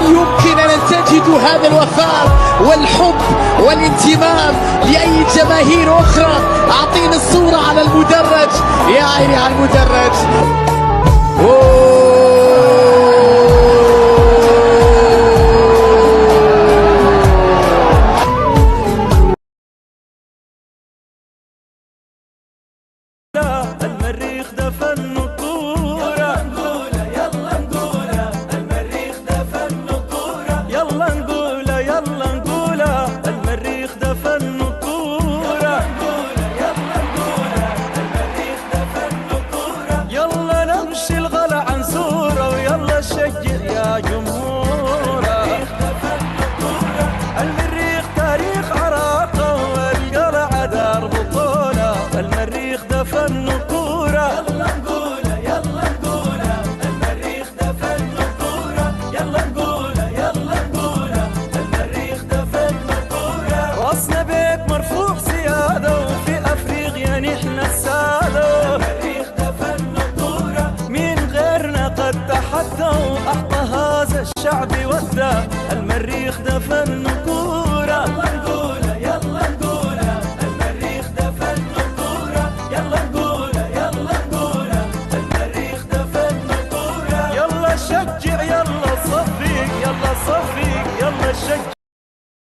يمكن أن تجدوا هذا الوفاء والحب والانتمام لأي جماهير أخرى. أعطينا الصورة على المدرج، يا عيني على المدرج. المريخ دفن الكورة، يلا نقوله المريخ دفن الكورة، يلا نقوله يلا نقوله المريخ دفن الكورة، يلا نقوله المريخ دفن الكورة، يلا نمشي الغلا عن زوره ويلا شجر يا جمهوره. المريخ دفن الكورة، المريخ تاريخ عراقه والقلعة دار بطولة. المريخ دفن الكورة، يلا نقوله يلا نقوله المريخ دفن الكورة، يلا نقوله يلا نقوله المريخ دفن الكورة. راسنا بيت مرفوع سيادة وفي أفريقيا نحن السادة. المريخ دفن الكورة، مين غيرنا قد تحدى وأعطى هذا الشعب وده. المريخ دفن